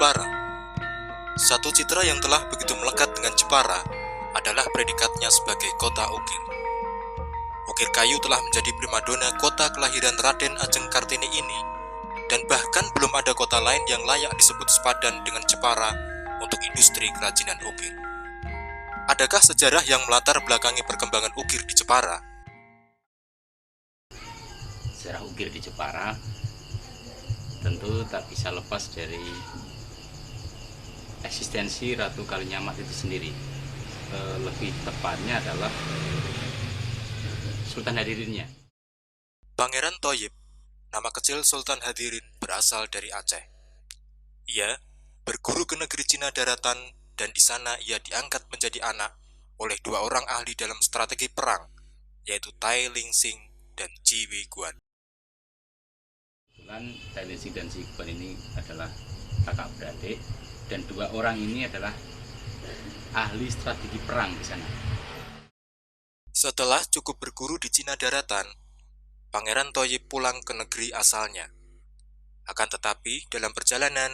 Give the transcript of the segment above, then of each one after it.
Jepara. Satu citra yang telah begitu melekat dengan Jepara adalah predikatnya sebagai kota ukir. Ukir kayu telah menjadi primadona kota kelahiran Raden Ajeng Kartini ini, dan bahkan belum ada kota lain yang layak disebut sepadan dengan Jepara untuk industri kerajinan ukir. Adakah sejarah yang melatar belakangi perkembangan ukir di Jepara? Sejarah ukir di Jepara tentu tak bisa lepas dari eksistensi Ratu Kalinyamat itu sendiri. Lebih tepatnya adalah Sultan Hadirinnya. Pangeran Thoyib, nama kecil Sultan Hadirin, berasal dari Aceh. Ia berguru ke negeri Cina daratan, dan di sana ia diangkat menjadi anak oleh dua orang ahli dalam strategi perang, yaitu Tai Lingxing dan Ji Weiguan. Kebetulan Tai Lingxing dan Ji Weiguan ini adalah kakak beradik, dan dua orang ini adalah ahli strategi perang di sana. Setelah cukup berguru di Cina daratan, Pangeran Thoyib pulang ke negeri asalnya. Akan tetapi, dalam perjalanan,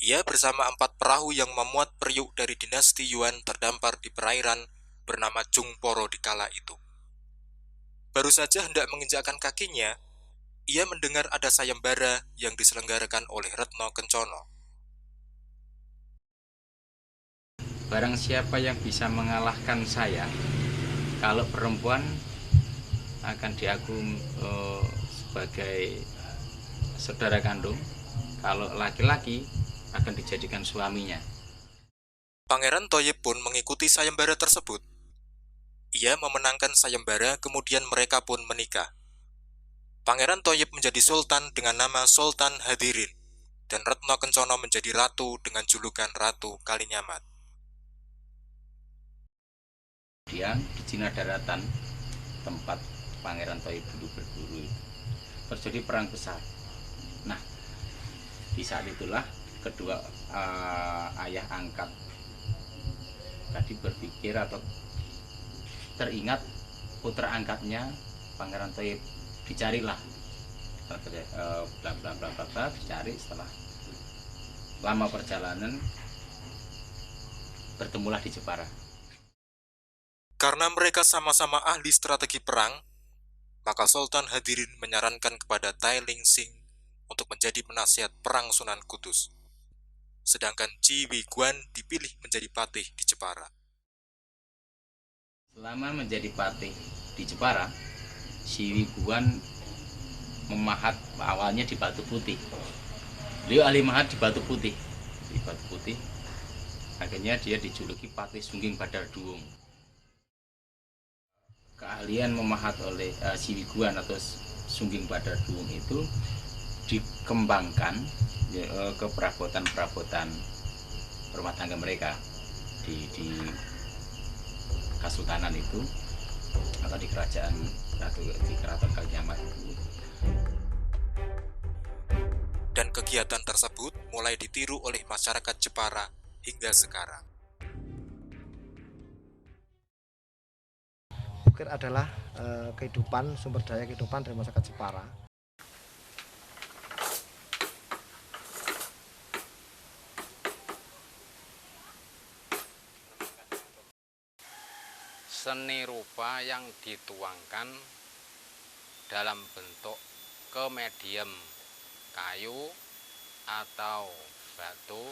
ia bersama 4 perahu yang memuat periuk dari dinasti Yuan terdampar di perairan bernama Jungporo di kala itu. Baru saja hendak menginjakkan kakinya, ia mendengar ada sayembara yang diselenggarakan oleh Retno Kencono. Barang siapa yang bisa mengalahkan saya, kalau perempuan akan diagung sebagai saudara kandung, kalau laki-laki akan dijadikan suaminya. Pangeran Thoyib pun mengikuti sayembara tersebut. Ia memenangkan sayembara, kemudian mereka pun menikah. Pangeran Thoyib menjadi sultan dengan nama Sultan Hadirin, dan Retno Kencono menjadi ratu dengan julukan Ratu Kalinyamat. Kemudian di Cina daratan, tempat Pangeran Thoyib dulu berguru, terjadi perang besar. Nah, di saat itulah kedua ayah angkat tadi berpikir atau teringat putra angkatnya Pangeran Thoyib, dicarilah, dicari. Setelah lama perjalanan bertemulah di Jepara. Karena mereka sama-sama ahli strategi perang, maka Sultan Hadirin menyarankan kepada Tai Lingxing untuk menjadi penasihat perang Sunan Kudus. Sedangkan Ji Weiguan dipilih menjadi patih di Jepara. Selama menjadi patih di Jepara, Ji Weiguan memahat awalnya di batu putih. Beliau ahli mahat di batu putih. Di batu putih, akhirnya dia dijuluki Patih Sungging Badar Duung. Keahlian memahat oleh Ji Weiguan atau Sungging Badar Duung itu dikembangkan ke perabotan-perabotan rumah tangga mereka di Kesultanan itu, atau di kerajaan Kalinyamat itu. Dan kegiatan tersebut mulai ditiru oleh masyarakat Jepara hingga sekarang. Ukir adalah kehidupan, sumber daya kehidupan dari masyarakat Jepara. Seni rupa yang dituangkan dalam bentuk kemedium kayu atau batu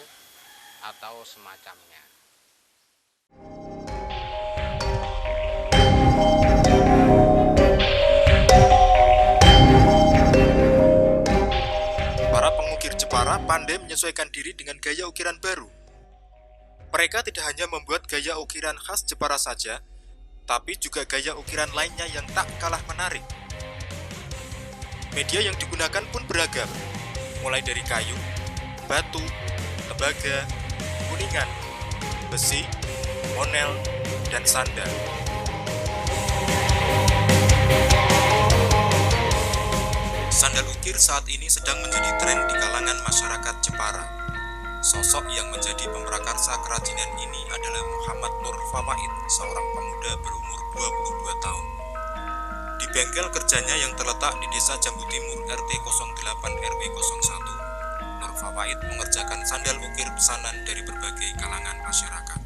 atau semacamnya. Para pengukir Jepara pandai menyesuaikan diri dengan gaya ukiran baru. Mereka tidak hanya membuat gaya ukiran khas Jepara saja, tapi juga gaya ukiran lainnya yang tak kalah menarik. Media yang digunakan pun beragam, mulai dari kayu, batu, tembaga, kuningan, besi, monel, dan sandal. Sandal ukir saat ini sedang menjadi tren di kalangan masyarakat Jepara. Sosok yang menjadi pemrakarsa kerajinan ini adalah Muhammad Nur Fawaid, seorang pemuda berumur 22 tahun. Di bengkel kerjanya yang terletak di Desa Jambu Timur RT 08 RW 01, Nur Fawaid mengerjakan sandal ukir pesanan dari berbagai kalangan masyarakat.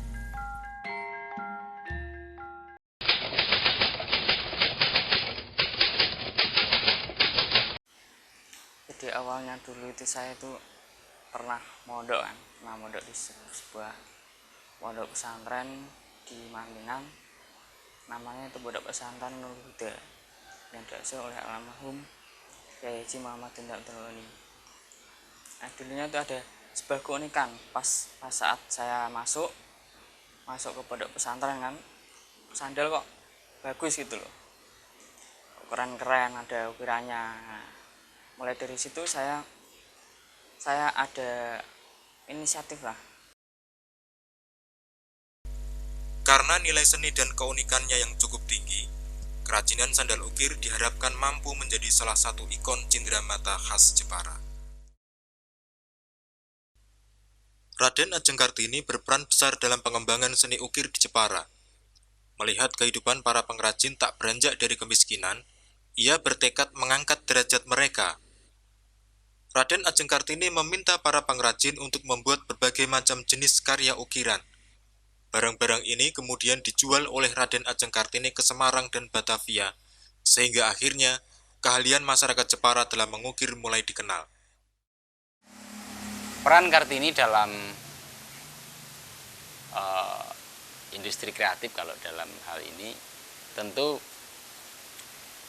Jadi awalnya dulu itu saya itu pernah mondok kan, di sebuah pondok pesantren di Mantingan. Namanya itu Pondok Pesantren Nurul Huda yang diasuh oleh almarhum Kyai Haji Muhammad Abdul. Nah, dulunya itu ada sebuah keunikan pas saat saya masuk ke pondok pesantren kan, sandal kok bagus gitu loh, keren-keren, ada ukirannya. Nah, mulai dari situ saya ada inisiatif lah. Karena nilai seni dan keunikannya yang cukup tinggi, kerajinan sandal ukir diharapkan mampu menjadi salah satu ikon cindramata khas Jepara. Raden Ajeng Kartini berperan besar dalam pengembangan seni ukir di Jepara. Melihat kehidupan para pengrajin tak beranjak dari kemiskinan, ia bertekad mengangkat derajat mereka. Raden Ajeng Kartini meminta para pengrajin untuk membuat berbagai macam jenis karya ukiran. Barang-barang ini kemudian dijual oleh Raden Ajeng Kartini ke Semarang dan Batavia, sehingga akhirnya keahlian masyarakat Jepara dalam mengukir mulai dikenal. Peran Kartini dalam industri kreatif kalau dalam hal ini tentu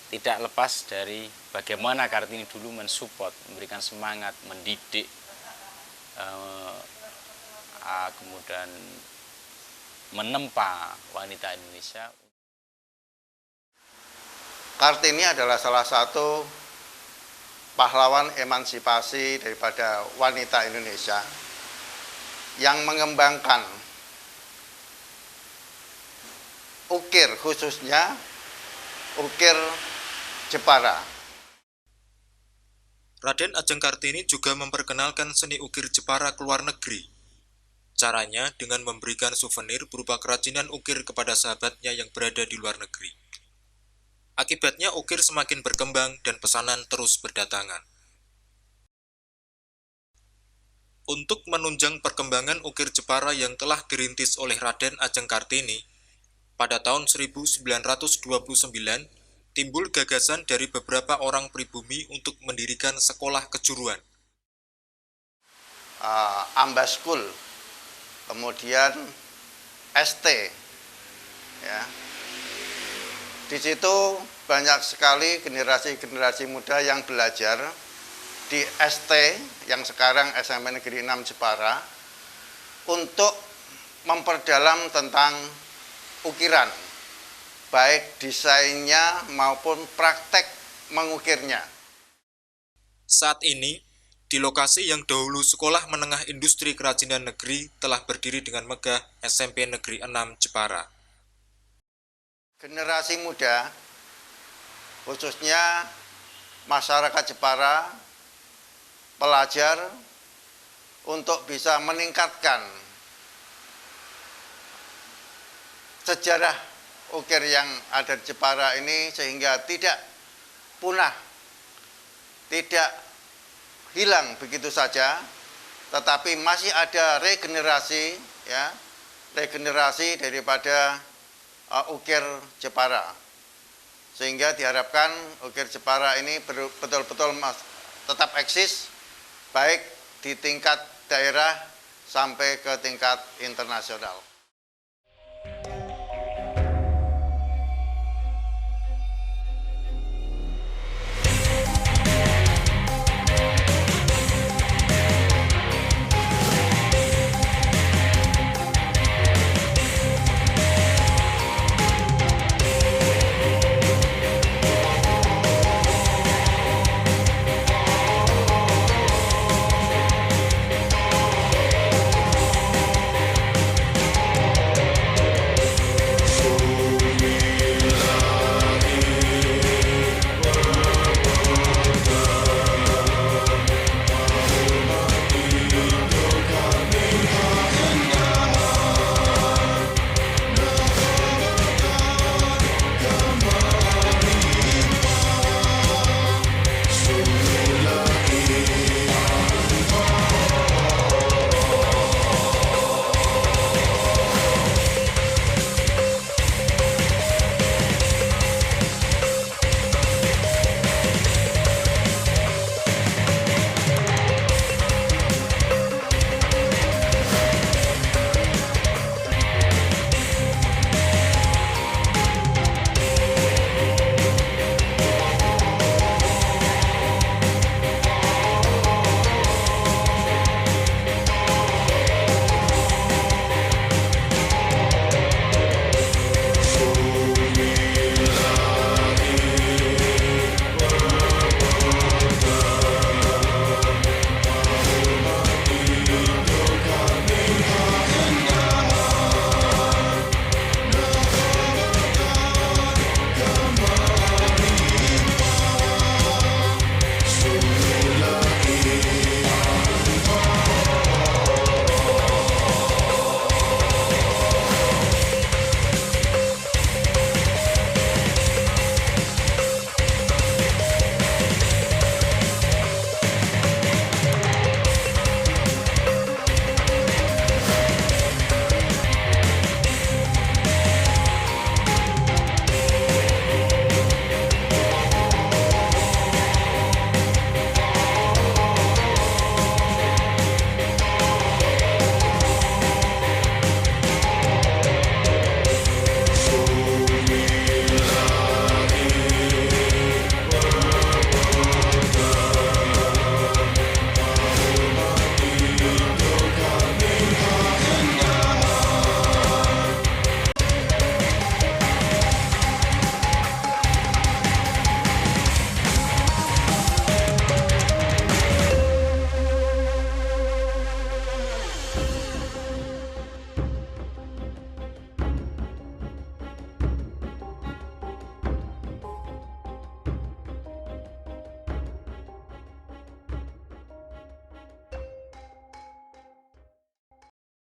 tidak lepas dari bagaimana Kartini dulu mensupport, memberikan semangat, mendidik, kemudian menempa wanita Indonesia. Kartini adalah salah satu pahlawan emansipasi daripada wanita Indonesia yang mengembangkan ukir, khususnya ukir Jepara. Raden Ajeng Kartini juga memperkenalkan seni ukir Jepara ke luar negeri. Caranya dengan memberikan souvenir berupa kerajinan ukir kepada sahabatnya yang berada di luar negeri. Akibatnya ukir semakin berkembang dan pesanan terus berdatangan. Untuk menunjang perkembangan ukir Jepara yang telah dirintis oleh Raden Ajeng Kartini, pada tahun 1929 timbul gagasan dari beberapa orang pribumi untuk mendirikan sekolah kejuruan. Ambaskul, kemudian ST, ya. Di situ banyak sekali generasi-generasi muda yang belajar di ST yang sekarang SMP Negeri 6 Jepara untuk memperdalam tentang ukiran, baik desainnya maupun praktek mengukirnya. Saat ini, di lokasi yang dahulu Sekolah Menengah Industri Kerajinan Negeri telah berdiri dengan megah SMP Negeri 6 Jepara. Generasi muda, khususnya masyarakat Jepara, pelajar, untuk bisa meningkatkan sejarah ukir yang ada di Jepara ini sehingga tidak punah, tidak hilang begitu saja, tetapi masih ada regenerasi, ya, regenerasi daripada ukir Jepara, sehingga diharapkan ukir Jepara ini betul-betul tetap eksis baik di tingkat daerah sampai ke tingkat internasional.